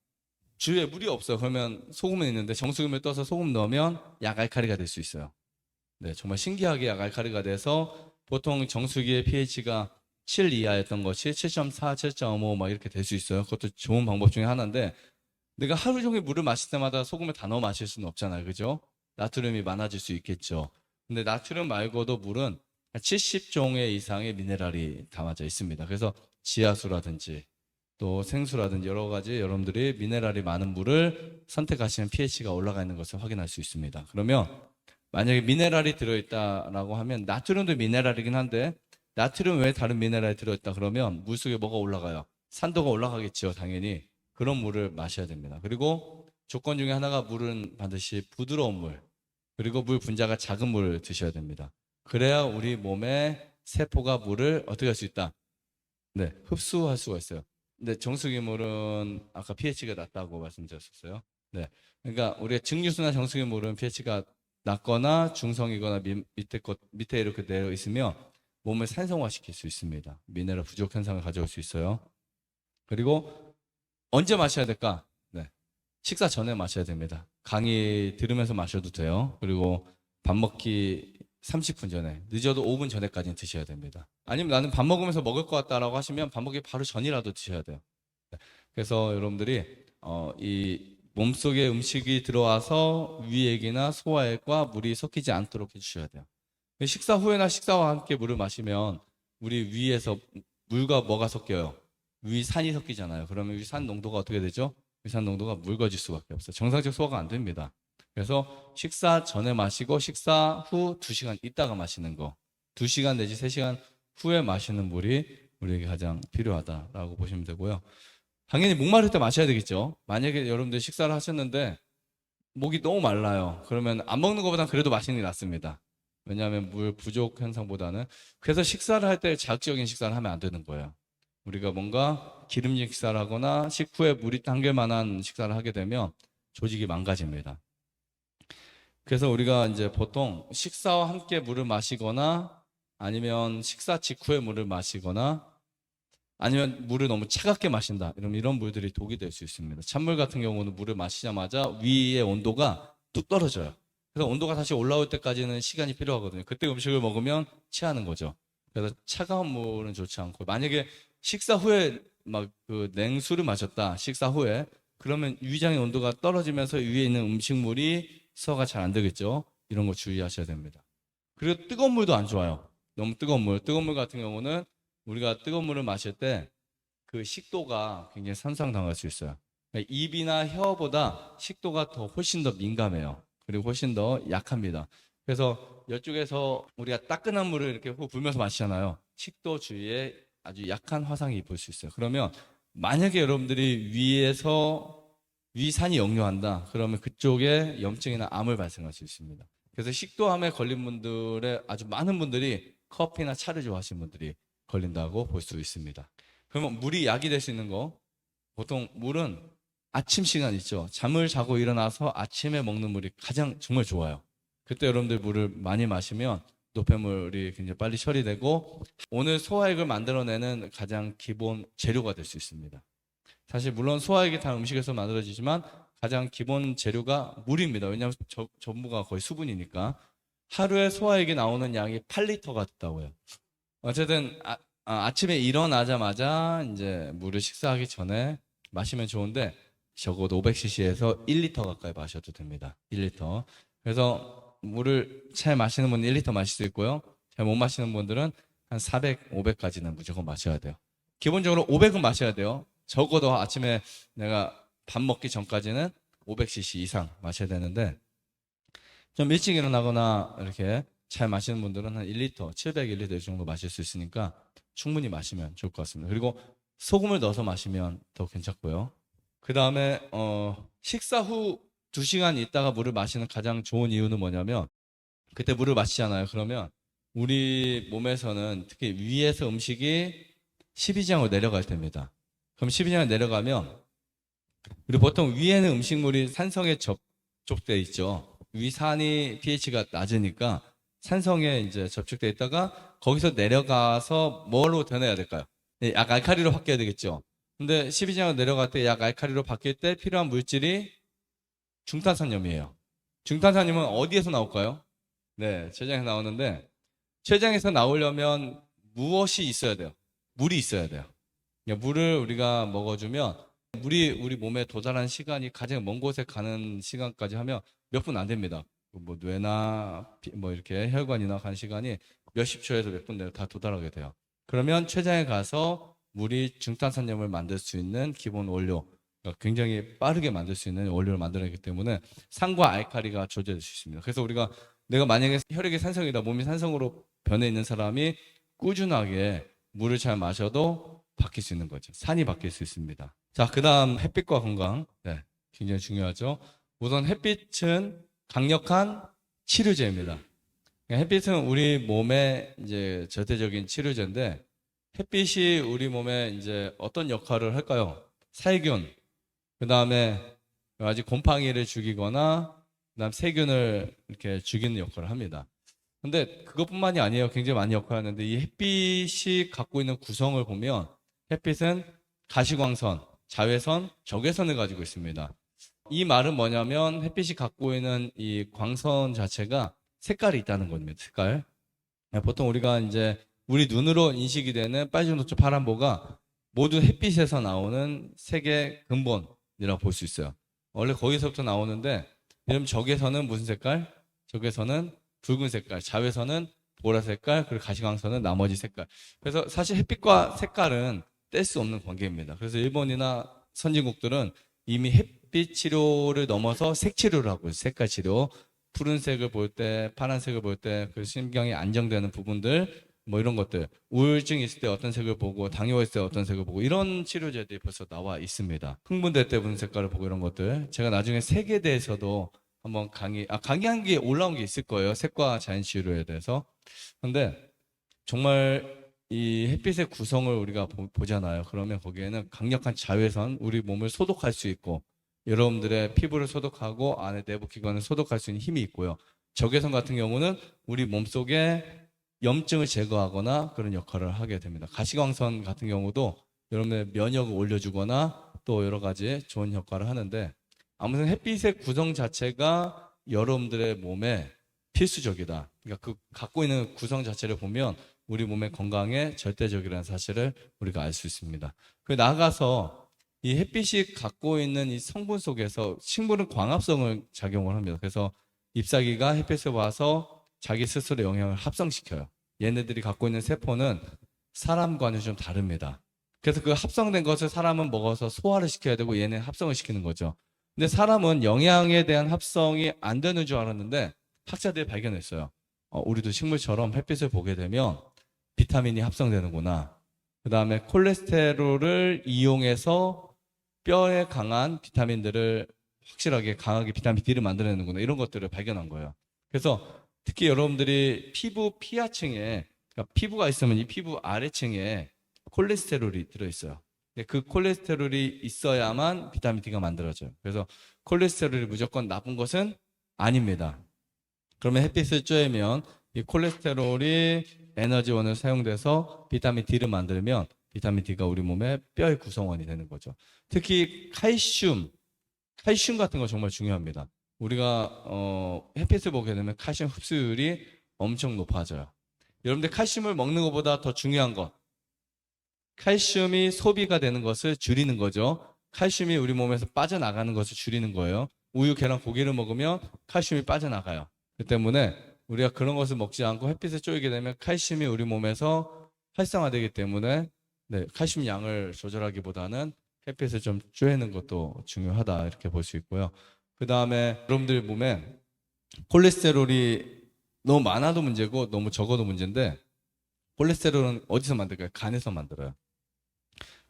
주위에 물이 없어. 그러면 소금은 있는데 정수기물 떠서 소금 넣으면 약 알칼리가 될 수 있어요. 네, 정말 신기하게 약 알칼리가 돼서 보통 정수기의 pH가 7 이하였던 것이 7.4, 7.5 막 이렇게 될 수 있어요. 그것도 좋은 방법 중에 하나인데 내가 하루 종일 물을 마실 때마다 소금을 다 넣어 마실 수는 없잖아요. 그죠? 나트륨이 많아질 수 있겠죠. 근데 나트륨 말고도 물은 70종의 이상의 미네랄이 담아져 있습니다. 그래서 지하수라든지 또 생수라든지 여러 가지 여러분들이 미네랄이 많은 물을 선택하시면 pH가 올라가 있는 것을 확인할 수 있습니다. 그러면 만약에 미네랄이 들어있다라고 하면 나트륨도 미네랄이긴 한데 나트륨 외에 다른 미네랄이 들어있다 그러면 물 속에 뭐가 올라가요? 산도가 올라가겠죠, 당연히. 그런 물을 마셔야 됩니다. 그리고 조건 중에 하나가 물은 반드시 부드러운 물, 그리고 물 분자가 작은 물을 드셔야 됩니다. 그래야 우리 몸의 세포가 물을 어떻게 할 수 있다? 네, 흡수할 수가 있어요. 근데 정수기물은 아까 pH가 낮다고 말씀드렸었어요. 네, 그러니까 우리가 증류수나 정수기물은 pH가 낮거나 중성이거나 밑에 이렇게 내려 있으면 몸을 산성화시킬 수 있습니다. 미네랄 부족 현상을 가져올 수 있어요. 그리고 언제 마셔야 될까? 네, 식사 전에 마셔야 됩니다. 강의 들으면서 마셔도 돼요. 그리고 밥 먹기 30분 전에, 늦어도 5분 전에까지는 드셔야 됩니다. 아니면 나는 밥 먹으면서 먹을 것 같다라고 하시면 밥 먹기 바로 전이라도 드셔야 돼요. 네, 그래서 여러분들이 이 몸속에 음식이 들어와서 위액이나 소화액과 물이 섞이지 않도록 해주셔야 돼요. 식사 후에나 식사와 함께 물을 마시면 우리 위에서 물과 뭐가 섞여요? 위산이 섞이잖아요. 그러면 위산 농도가 어떻게 되죠? 위산 농도가 묽어질 수밖에 없어요. 정상적 소화가 안 됩니다. 그래서 식사 전에 마시고 식사 후 2시간 있다가 마시는 거, 2시간 내지 3시간 후에 마시는 물이 우리에게 가장 필요하다라고 보시면 되고요. 당연히 목마를 때 마셔야 되겠죠. 만약에 여러분들 식사를 하셨는데 목이 너무 말라요. 그러면 안 먹는 것보다는 그래도 마시는 게 낫습니다. 왜냐하면 물 부족 현상보다는. 그래서 식사를 할 때 자극적인 식사를 하면 안 되는 거예요. 우리가 뭔가 기름진 식사를 하거나 식후에 물이 당길 만한 식사를 하게 되면 조직이 망가집니다. 그래서 우리가 이제 보통 식사와 함께 물을 마시거나 아니면 식사 직후에 물을 마시거나 아니면 물을 너무 차갑게 마신다. 이런 물들이 독이 될 수 있습니다. 찬물 같은 경우는 물을 마시자마자 위의 온도가 뚝 떨어져요. 그래서 온도가 다시 올라올 때까지는 시간이 필요하거든요. 그때 음식을 먹으면 체하는 거죠. 그래서 차가운 물은 좋지 않고, 만약에 식사 후에 막 그 냉수를 마셨다, 식사 후에, 그러면 위장의 온도가 떨어지면서 위에 있는 음식물이 소화가 잘 안 되겠죠. 이런 거 주의하셔야 됩니다. 그리고 뜨거운 물도 안 좋아요. 너무 뜨거운 물. 뜨거운 물 같은 경우는 우리가 뜨거운 물을 마실 때 그 식도가 굉장히 손상당할 수 있어요. 그러니까 입이나 혀보다 식도가 더 훨씬 더 민감해요. 그리고 훨씬 더 약합니다. 그래서 이쪽에서 우리가 따끈한 물을 이렇게 후 불면서 마시잖아요. 식도 주위에 아주 약한 화상이 입을 수 있어요. 그러면 만약에 여러분들이 위에서 위산이 역류한다. 그러면 그쪽에 염증이나 암을 발생할 수 있습니다. 그래서 식도암에 걸린 분들의 아주 많은 분들이 커피나 차를 좋아하시는 분들이 걸린다고 볼 수 있습니다. 그러면 물이 약이 될 수 있는 거, 보통 물은 아침 시간 있죠. 잠을 자고 일어나서 아침에 먹는 물이 가장 정말 좋아요. 그때 여러분들 물을 많이 마시면 노폐물이 굉장히 빨리 처리되고 오늘 소화액을 만들어내는 가장 기본 재료가 될 수 있습니다. 사실 물론 소화액이 다 음식에서 만들어지지만 가장 기본 재료가 물입니다. 왜냐하면 전부가 거의 수분이니까. 하루에 소화액이 나오는 양이 8리터가 됐다고요. 어쨌든 아침에 일어나자마자 이제 물을 식사하기 전에 마시면 좋은데 적어도 500cc에서 1리터 가까이 마셔도 됩니다. 1리터. 그래서 물을 잘 마시는 분은 1리터 마실 수 있고요. 잘 못 마시는 분들은 한 400, 500까지는 무조건 마셔야 돼요. 기본적으로 500은 마셔야 돼요. 적어도 아침에 내가 밥 먹기 전까지는 500cc 이상 마셔야 되는데 좀 일찍 일어나거나 이렇게 잘 마시는 분들은 한 1리터, 700ml 정도 마실 수 있으니까 충분히 마시면 좋을 것 같습니다. 그리고 소금을 넣어서 마시면 더 괜찮고요. 그 다음에 식사 후 2시간 있다가 물을 마시는 가장 좋은 이유는 뭐냐면 그때 물을 마시잖아요. 그러면 우리 몸에서는 특히 위에서 음식이 12지장으로 내려갈 때입니다. 그럼 12지장으로 내려가면 우리 보통 위에는 음식물이 산성에 접촉돼 있죠. 위산이 pH가 낮으니까 산성에 이제 접촉돼 있다가 거기서 내려가서 뭐로 변해야 될까요? 약 알칼리로 바뀌어야 되겠죠. 근데 12지장으로 내려갈 때 약 알칼리로 바뀔 때 필요한 물질이 중탄산염이에요. 중탄산염은 어디에서 나올까요? 네, 췌장에서 나오는데 췌장에서 나오려면 무엇이 있어야 돼요? 물이 있어야 돼요. 그러니까 물을 우리가 먹어주면 물이 우리 몸에 도달하는 시간이 가장 먼 곳에 가는 시간까지 하면 몇 분 안 됩니다. 뭐 뇌나 뭐 이렇게 혈관이나 가는 시간이 몇십 초에서 몇 분 내에 다 도달하게 돼요. 그러면 췌장에 가서 물이 중탄산염을 만들 수 있는 기본 원료, 그러니까 굉장히 빠르게 만들 수 있는 원료를 만들어내기 때문에 산과 알칼리가 조절될 수 있습니다. 그래서 우리가 내가 만약에 혈액이 산성이다, 몸이 산성으로 변해 있는 사람이 꾸준하게 물을 잘 마셔도 바뀔 수 있는 거죠. 산이 바뀔 수 있습니다. 자, 그 다음 햇빛과 건강. 네, 굉장히 중요하죠. 우선 햇빛은 강력한 치료제입니다. 햇빛은 우리 몸의 이제 절대적인 치료제인데 햇빛이 우리 몸에 이제 어떤 역할을 할까요? 살균, 그 다음에 아직 곰팡이를 죽이거나 그다음 세균을 이렇게 죽이는 역할을 합니다. 근데 그것뿐만이 아니에요. 굉장히 많이 역할하는데 이 햇빛이 갖고 있는 구성을 보면 햇빛은 가시광선, 자외선, 적외선을 가지고 있습니다. 이 말은 뭐냐면 햇빛이 갖고 있는 이 광선 자체가 색깔이 있다는 겁니다. 색깔. 보통 우리가 이제 우리 눈으로 인식이 되는 빨주, 노초, 파란보가 모두 햇빛에서 나오는 색의 근본이라고 볼 수 있어요. 원래 거기서부터 나오는데 그럼 적외선은 무슨 색깔? 적외선은 붉은 색깔, 자외선은 보라 색깔, 그리고 가시광선은 나머지 색깔. 그래서 사실 햇빛과 색깔은 뗄 수 없는 관계입니다. 그래서 일본이나 선진국들은 이미 햇빛 치료를 넘어서 색 치료를 하고 있어요. 색깔 치료. 푸른색을 볼 때, 파란색을 볼 때, 그 심경이 안정되는 부분들, 뭐 이런 것들. 우울증 있을 때 어떤 색을 보고, 당뇨 있을 때 어떤 색을 보고, 이런 치료제들이 벌써 나와 있습니다. 흥분될 때 무슨 색깔을 보고 이런 것들. 제가 나중에 색에 대해서도 한번 강의한 게 올라온 게 있을 거예요. 색과 자연 치료에 대해서. 근데 정말 이 햇빛의 구성을 우리가 보잖아요. 그러면 거기에는 강력한 자외선, 우리 몸을 소독할 수 있고, 여러분들의 피부를 소독하고 안에 내부 기관을 소독할 수 있는 힘이 있고요. 적외선 같은 경우는 우리 몸속에 염증을 제거하거나 그런 역할을 하게 됩니다. 가시광선 같은 경우도 여러분의 면역을 올려주거나 또 여러 가지 좋은 역할을 하는데 아무튼 햇빛의 구성 자체가 여러분들의 몸에 필수적이다. 그러니까 그 갖고 있는 구성 자체를 보면 우리 몸의 건강에 절대적이라는 사실을 우리가 알 수 있습니다. 그 나아가서 이 햇빛이 갖고 있는 이 성분 속에서 식물은 광합성을 작용을 합니다. 그래서 잎사귀가 햇빛을 봐서 자기 스스로 영양을 합성시켜요. 얘네들이 갖고 있는 세포는 사람과는 좀 다릅니다. 그래서 그 합성된 것을 사람은 먹어서 소화를 시켜야 되고 얘는 합성을 시키는 거죠. 근데 사람은 영양에 대한 합성이 안 되는 줄 알았는데 학자들이 발견했어요. 우리도 식물처럼 햇빛을 보게 되면 비타민이 합성되는구나. 그 다음에 콜레스테롤을 이용해서 뼈에 강한 비타민들을 확실하게 강하게 비타민 D를 만들어내는구나. 이런 것들을 발견한 거예요. 그래서 특히 여러분들이 피부 피하층에, 그러니까 피부가 있으면 이 피부 아래층에 콜레스테롤이 들어있어요. 그 콜레스테롤이 있어야만 비타민 D가 만들어져요. 그래서 콜레스테롤이 무조건 나쁜 것은 아닙니다. 그러면 햇빛을 쬐면 이 콜레스테롤이 에너지원으로 사용돼서 비타민 D를 만들면 비타민 D가 우리 몸의 뼈의 구성원이 되는 거죠. 특히 칼슘 같은 거 정말 중요합니다. 우리가 햇빛을 보게 되면 칼슘 흡수율이 엄청 높아져요. 여러분들 칼슘을 먹는 것보다 더 중요한 것, 칼슘이 소비가 되는 것을 줄이는 거죠. 칼슘이 우리 몸에서 빠져나가는 것을 줄이는 거예요. 우유, 계란, 고기를 먹으면 칼슘이 빠져나가요. 그 때문에 우리가 그런 것을 먹지 않고 햇빛을 쬐게 되면 칼슘이 우리 몸에서 활성화되기 때문에 칼슘 양을 조절하기보다는 햇빛을 좀 쬐는 것도 중요하다 이렇게 볼 수 있고요. 그 다음에 여러분들 몸에 콜레스테롤이 너무 많아도 문제고 너무 적어도 문제인데 콜레스테롤은 어디서 만들까요? 간에서 만들어요.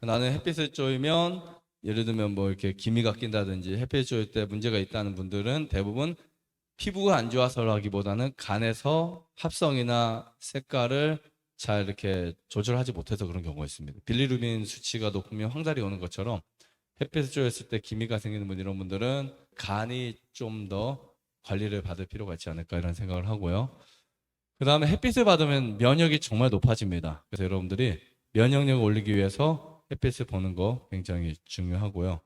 나는 햇빛을 쬐면 예를 들면 뭐 이렇게 기미가 낀다든지 햇빛을 쬐을 때 문제가 있다는 분들은 대부분 피부가 안 좋아서라기보다는 간에서 합성이나 색깔을 잘 이렇게 조절하지 못해서 그런 경우가 있습니다. 빌리루빈 수치가 높으면 황달이 오는 것처럼 햇빛을 쬐었을 때 기미가 생기는 분 이런 분들은 간이 좀 더 관리를 받을 필요가 있지 않을까 이런 생각을 하고요. 그 다음에 햇빛을 받으면 면역이 정말 높아집니다. 그래서 여러분들이 면역력을 올리기 위해서 햇빛을 보는 거 굉장히 중요하고요.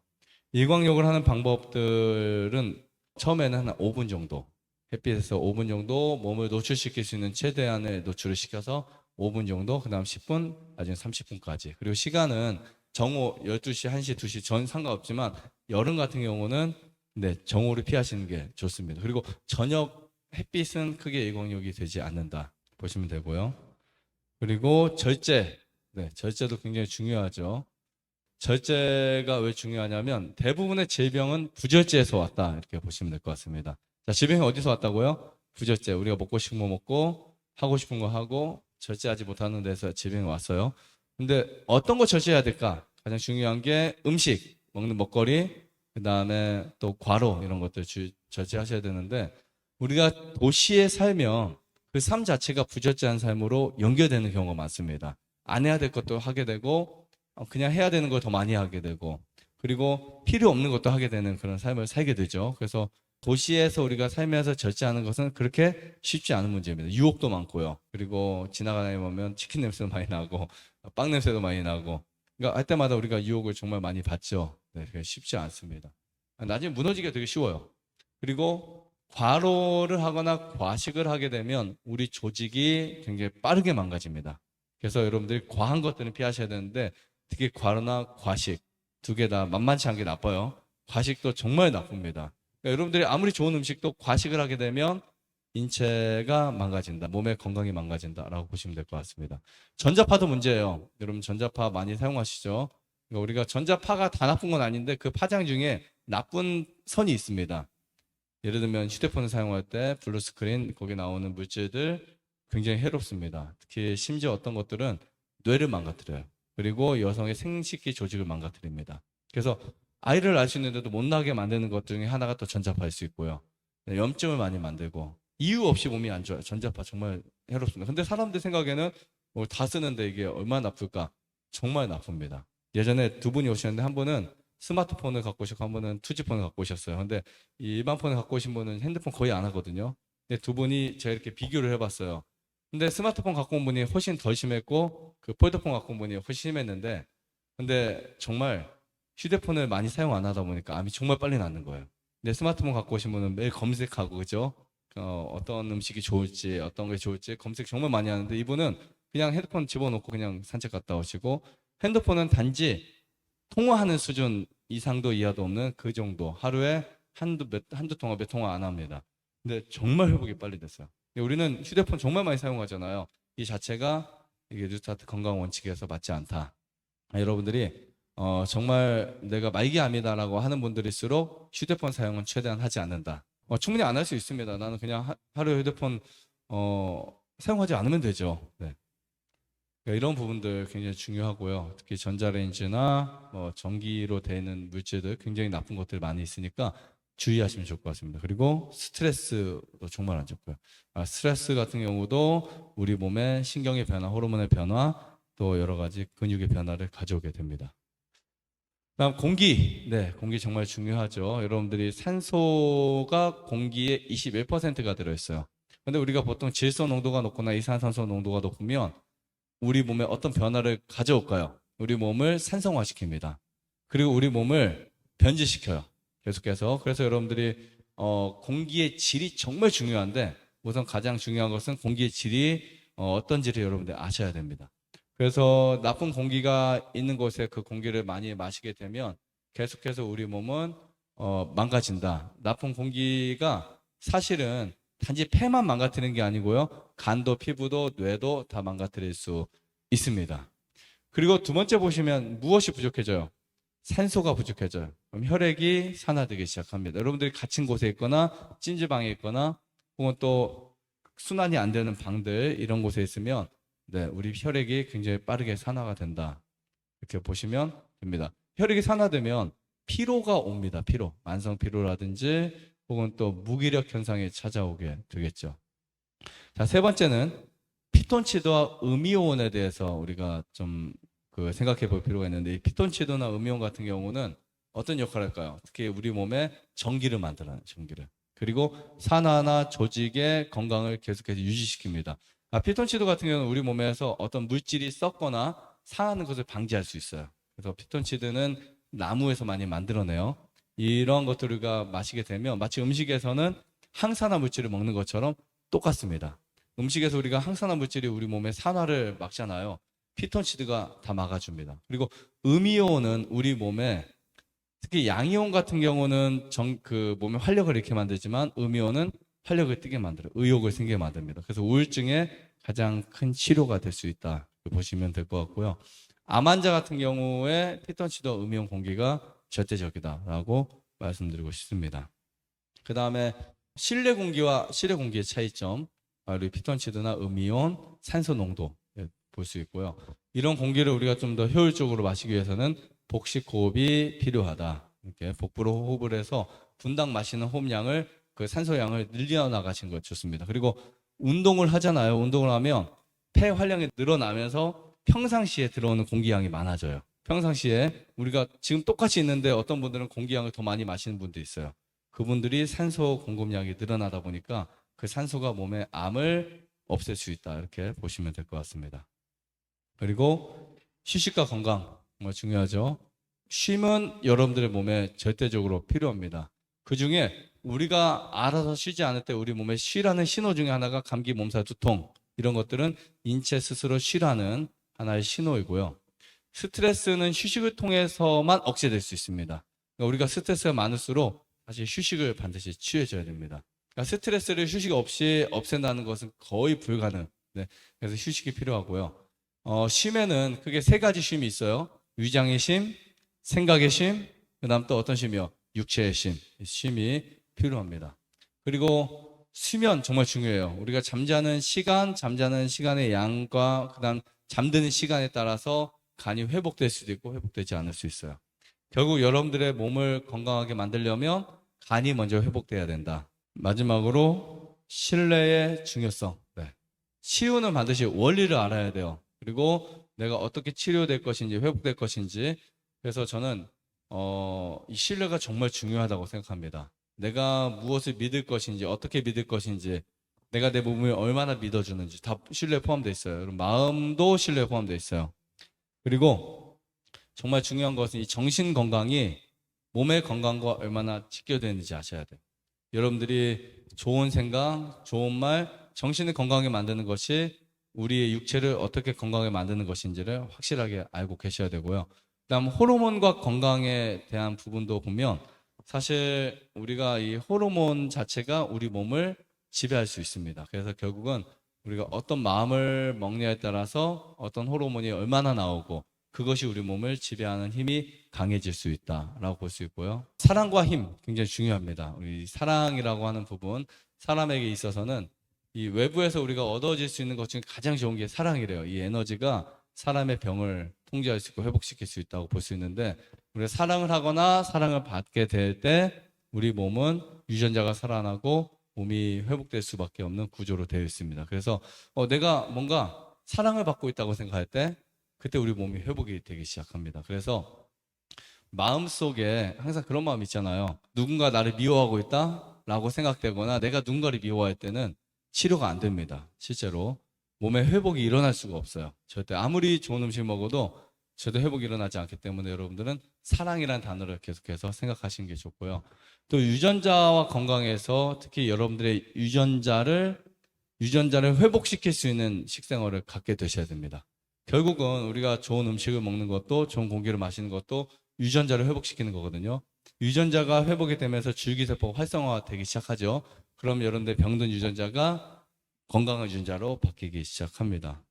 일광욕을 하는 방법들은 처음에는 한 5분 정도, 햇빛에서 5분 정도 몸을 노출시킬 수 있는 최대한의 노출을 시켜서 5분 정도, 그 다음 10분, 나중에 30분까지. 그리고 시간은 정오 12시, 1시, 2시 전 상관없지만 여름 같은 경우는 정오를 피하시는 게 좋습니다. 그리고 저녁 햇빛은 크게 일광욕이 되지 않는다 보시면 되고요. 그리고 절제, 절제도 굉장히 중요하죠. 절제가 왜 중요하냐면 대부분의 질병은 부절제에서 왔다 이렇게 보시면 될 것 같습니다. 자, 질병이 어디서 왔다고요? 부절제. 우리가 먹고 싶은 거 먹고 하고 싶은 거 하고 절제하지 못하는 데서 질병이 왔어요. 근데 어떤 거 절제해야 될까? 가장 중요한 게 음식, 먹는 먹거리, 그 다음에 또 과로 이런 것들 절제하셔야 되는데 우리가 도시에 살면 그 삶 자체가 부절제한 삶으로 연결되는 경우가 많습니다. 안 해야 될 것도 하게 되고 그냥 해야 되는 걸 더 많이 하게 되고 그리고 필요 없는 것도 하게 되는 그런 삶을 살게 되죠. 그래서 도시에서 우리가 살면서 절제하는 것은 그렇게 쉽지 않은 문제입니다. 유혹도 많고요. 그리고 지나가다 보면 치킨 냄새도 많이 나고 빵 냄새도 많이 나고 그러니까 할 때마다 우리가 유혹을 정말 많이 받죠. 그게 쉽지 않습니다. 나중에 무너지기가 되게 쉬워요. 그리고 과로를 하거나 과식을 하게 되면 우리 조직이 굉장히 빠르게 망가집니다. 그래서 여러분들이 과한 것들은 피하셔야 되는데 특히 과로나 과식 두 개 다 만만치 않게 나빠요. 과식도 정말 나쁩니다. 그러니까 여러분들이 아무리 좋은 음식도 과식을 하게 되면 인체가 망가진다. 몸의 건강이 망가진다라고 보시면 될 것 같습니다. 전자파도 문제예요. 여러분 전자파 많이 사용하시죠? 그러니까 우리가 전자파가 다 나쁜 건 아닌데 그 파장 중에 나쁜 선이 있습니다. 예를 들면 휴대폰을 사용할 때 블루스크린 거기 나오는 물질들 굉장히 해롭습니다. 특히 심지어 어떤 것들은 뇌를 망가뜨려요. 그리고 여성의 생식기 조직을 망가뜨립니다. 그래서 아이를 낳을 수 있는데도 못 나게 만드는 것 중에 하나가 또 전자파일 수 있고요. 염증을 많이 만들고 이유 없이 몸이 안 좋아요. 전자파 정말 해롭습니다. 근데 사람들 생각에는 뭐 다 쓰는데 이게 얼마나 나쁠까? 정말 나쁩니다. 예전에 두 분이 오셨는데 한 분은 스마트폰을 갖고 오셨고 한 분은 투지폰을 갖고 오셨어요. 근데 이 일반 폰을 갖고 오신 분은 핸드폰 거의 안 하거든요. 근데 두 분이 제가 이렇게 비교를 해봤어요. 근데 스마트폰 갖고 온 분이 훨씬 덜 심했고 그 폴더폰 갖고 온 분이 훨씬 심했는데 근데 정말 휴대폰을 많이 사용 안 하다 보니까 암이 정말 빨리 낫는 거예요. 내 스마트폰 갖고 오신 분은 매일 검색하고, 그죠? 어떤 음식이 좋을지, 어떤 게 좋을지 검색 정말 많이 하는데, 이분은 그냥 핸드폰 집어넣고 그냥 산책 갔다 오시고, 핸드폰은 단지 통화하는 수준 이상도 이하도 없는 그 정도. 하루에 한두 통화, 몇 통화 안 합니다. 근데 정말 회복이 빨리 됐어요. 근데 우리는 휴대폰 정말 많이 사용하잖아요. 이 자체가 이게 뉴스타트 건강 원칙에서 맞지 않다. 여러분들이 정말 내가 말기암이다라고 하는 분들일수록 휴대폰 사용은 최대한 하지 않는다. 충분히 안 할 수 있습니다. 나는 그냥 하루에 휴대폰 사용하지 않으면 되죠. 네. 그러니까 이런 부분들 굉장히 중요하고요. 특히 전자레인지나 전기로 되는 물질들 굉장히 나쁜 것들 많이 있으니까 주의하시면 좋을 것 같습니다. 그리고 스트레스도 정말 안 좋고요. 스트레스 같은 경우도 우리 몸의 신경의 변화, 호르몬의 변화, 또 여러 가지 근육의 변화를 가져오게 됩니다. 다음 공기. 네, 공기 정말 중요하죠. 여러분들이 산소가 공기의 21%가 들어있어요. 근데 우리가 보통 질소 농도가 높거나 이산화탄소 농도가 높으면 우리 몸에 어떤 변화를 가져올까요? 우리 몸을 산성화시킵니다. 그리고 우리 몸을 변질시켜요. 계속해서. 그래서 여러분들이 공기의 질이 정말 중요한데 우선 가장 중요한 것은 공기의 질이 어떤 질을 여러분들 아셔야 됩니다. 그래서 나쁜 공기가 있는 곳에 그 공기를 많이 마시게 되면 계속해서 우리 몸은 망가진다. 나쁜 공기가 사실은 단지 폐만 망가뜨리는 게 아니고요. 간도, 피부도, 뇌도 다 망가뜨릴 수 있습니다. 그리고 두 번째 보시면 무엇이 부족해져요? 산소가 부족해져요. 그럼 혈액이 산화되기 시작합니다. 여러분들이 갇힌 곳에 있거나 찜질방에 있거나 혹은 또 순환이 안 되는 방들 이런 곳에 있으면 네, 우리 혈액이 굉장히 빠르게 산화가 된다. 이렇게 보시면 됩니다. 혈액이 산화되면 피로가 옵니다. 피로. 만성 피로라든지 혹은 또 무기력 현상이 찾아오게 되겠죠. 자, 세 번째는 피톤치드와 음이온에 대해서 우리가 좀 생각해 볼 필요가 있는데, 이 피톤치드나 음이온 같은 경우는 어떤 역할을 할까요? 특히 우리 몸에 전기를 만들어내요, 전기를. 그리고 산화나 조직의 건강을 계속해서 유지시킵니다. 피톤치드 같은 경우는 우리 몸에서 어떤 물질이 썩거나 상하는 것을 방지할 수 있어요. 그래서 피톤치드는 나무에서 많이 만들어내요. 이런 것들을 우리가 마시게 되면 마치 음식에서는 항산화 물질을 먹는 것처럼 똑같습니다. 음식에서 우리가 항산화 물질이 우리 몸의 산화를 막잖아요. 피톤치드가 다 막아줍니다. 그리고 음이온은 우리 몸에 특히 양이온 같은 경우는 몸의 활력을 잃게 만들지만 음이온은 활력을 뜨게 만들어요. 의욕을 생기게 만듭니다. 그래서 우울증의 가장 큰 치료가 될 수 있다. 보시면 될 것 같고요. 암 환자 같은 경우에 피톤치드와 음이온 공기가 절대적이다라고 말씀드리고 싶습니다. 그 다음에 실내 공기와 실외 공기의 차이점, 우리 피톤치드나 음이온, 산소 농도 볼 수 있고요. 이런 공기를 우리가 좀 더 효율적으로 마시기 위해서는 복식 호흡이 필요하다. 이렇게 복부로 호흡을 해서 분당 마시는 호흡량을 그 산소량을 늘려나가시는 것 좋습니다. 그리고 운동을 하잖아요. 운동을 하면 폐 활량이 늘어나면서 평상시에 들어오는 공기량이 많아져요. 평상시에 우리가 지금 똑같이 있는데 어떤 분들은 공기량을 더 많이 마시는 분도 있어요. 그분들이 산소 공급량이 늘어나다 보니까 그 산소가 몸의 암을 없앨 수 있다. 이렇게 보시면 될 것 같습니다. 그리고 휴식과 건강 정말 중요하죠. 쉼은 여러분들의 몸에 절대적으로 필요합니다. 그 중에 우리가 알아서 쉬지 않을 때 우리 몸에 쉬라는 신호 중에 하나가 감기, 몸살, 두통 이런 것들은 인체 스스로 쉬라는 하나의 신호이고요. 스트레스는 휴식을 통해서만 억제될 수 있습니다. 그러니까 우리가 스트레스가 많을수록 사실 휴식을 반드시 취해줘야 됩니다. 그러니까 스트레스를 휴식 없이 없앤다는 것은 거의 불가능. 네, 그래서 휴식이 필요하고요. 쉼에는 크게 세 가지 쉼이 있어요. 위장의 쉼, 생각의 쉼, 그 다음 또 어떤 쉼이요? 육체의 쉼. 쉼이 필요합니다. 그리고 수면 정말 중요해요. 우리가 잠자는 시간의 양과 그 다음 잠드는 시간에 따라서 간이 회복될 수도 있고 회복되지 않을 수 있어요. 결국 여러분들의 몸을 건강하게 만들려면 간이 먼저 회복돼야 된다. 마지막으로 신뢰의 중요성. 네. 치유는 반드시 원리를 알아야 돼요. 그리고 내가 어떻게 치료될 것인지 회복될 것인지. 그래서 저는 이 신뢰가 정말 중요하다고 생각합니다. 내가 무엇을 믿을 것인지 어떻게 믿을 것인지 내가 내 몸을 얼마나 믿어주는지 다 신뢰에 포함되어 있어요. 그리고 마음도 신뢰에 포함되어 있어요. 그리고 정말 중요한 것은 이 정신 건강이 몸의 건강과 얼마나 직결되는지 아셔야 돼요. 여러분들이 좋은 생각, 좋은 말, 정신을 건강하게 만드는 것이 우리의 육체를 어떻게 건강하게 만드는 것인지를 확실하게 알고 계셔야 되고요. 그다음 호르몬과 건강에 대한 부분도 보면 사실 우리가 이 호르몬 자체가 우리 몸을 지배할 수 있습니다. 그래서 결국은 우리가 어떤 마음을 먹냐에 따라서 어떤 호르몬이 얼마나 나오고 그것이 우리 몸을 지배하는 힘이 강해질 수 있다라고 볼 수 있고요. 사랑과 힘 굉장히 중요합니다. 우리 사랑이라고 하는 부분, 사람에게 있어서는 이 외부에서 우리가 얻어질 수 있는 것 중에 가장 좋은 게 사랑이래요. 이 에너지가 사람의 병을 통제할 수 있고 회복시킬 수 있다고 볼 수 있는데 우리가 사랑을 하거나 사랑을 받게 될 때 우리 몸은 유전자가 살아나고 몸이 회복될 수밖에 없는 구조로 되어 있습니다. 그래서 내가 뭔가 사랑을 받고 있다고 생각할 때 그때 우리 몸이 회복이 되기 시작합니다. 그래서 마음속에 항상 그런 마음 있잖아요. 누군가 나를 미워하고 있다라고 생각되거나 내가 누군가를 미워할 때는 치료가 안 됩니다. 실제로 몸에 회복이 일어날 수가 없어요. 절대 아무리 좋은 음식 먹어도 절대 회복이 일어나지 않기 때문에 여러분들은 사랑이라는 단어를 계속해서 생각하시는 게 좋고요. 또 유전자와 건강에서 특히 여러분들의 유전자를 회복시킬 수 있는 식생활을 갖게 되셔야 됩니다. 결국은 우리가 좋은 음식을 먹는 것도 좋은 공기를 마시는 것도 유전자를 회복시키는 거거든요. 유전자가 회복이 되면서 줄기세포가 활성화가 되기 시작하죠. 그럼 여러분들의 병든 유전자가 건강한 유전자로 바뀌기 시작합니다.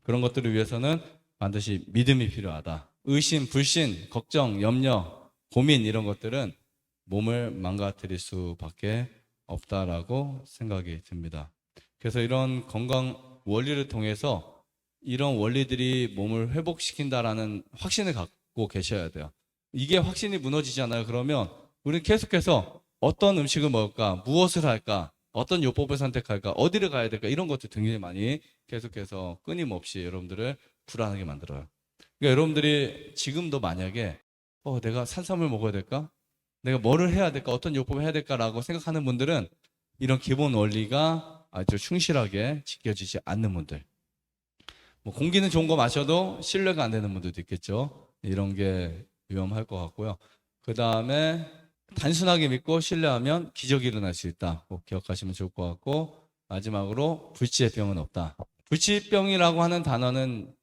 그런 것들을 위해서는 반드시 믿음이 필요하다. 의심, 불신, 걱정, 염려, 고민 이런 것들은 몸을 망가뜨릴 수밖에 없다라고 생각이 듭니다. 그래서 이런 건강 원리를 통해서 이런 원리들이 몸을 회복시킨다라는 확신을 갖고 계셔야 돼요. 이게 확신이 무너지잖아요. 그러면 우리는 계속해서 어떤 음식을 먹을까, 무엇을 할까, 어떤 요법을 선택할까, 어디를 가야 될까 이런 것들 굉장히 많이 계속해서 끊임없이 여러분들을 불안하게 만들어요. 그러니까 여러분들이 지금도 만약에 내가 산삼을 먹어야 될까? 내가 뭐를 해야 될까? 어떤 요법을 해야 될까라고 생각하는 분들은 이런 기본 원리가 아주 충실하게 지켜지지 않는 분들. 뭐 공기는 좋은 거 마셔도 신뢰가 안 되는 분들도 있겠죠. 이런 게 위험할 것 같고요. 그 다음에 단순하게 믿고 신뢰하면 기적이 일어날 수 있다. 꼭 기억하시면 좋을 것 같고 마지막으로 불치의 병은 없다. 불치병이라고 하는 단어는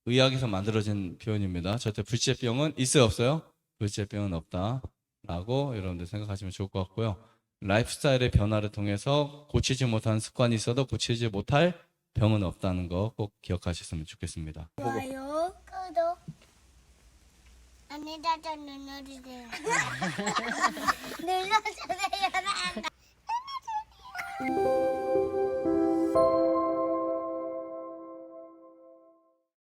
의학에서 만들어진 표현입니다. 절대 불치의 병은 있어요, 없어요? 불치의 병은 없다. 라고 여러분들 생각하시면 좋을 것 같고요. 라이프스타일의 변화를 통해서 고치지 못한 습관이 있어도 고치지 못할 병은 없다는 거 꼭 기억하셨으면 좋겠습니다. 좋아요, 구독, 안내자전 눌러주세요. 눌러주세요. 눌러주세요.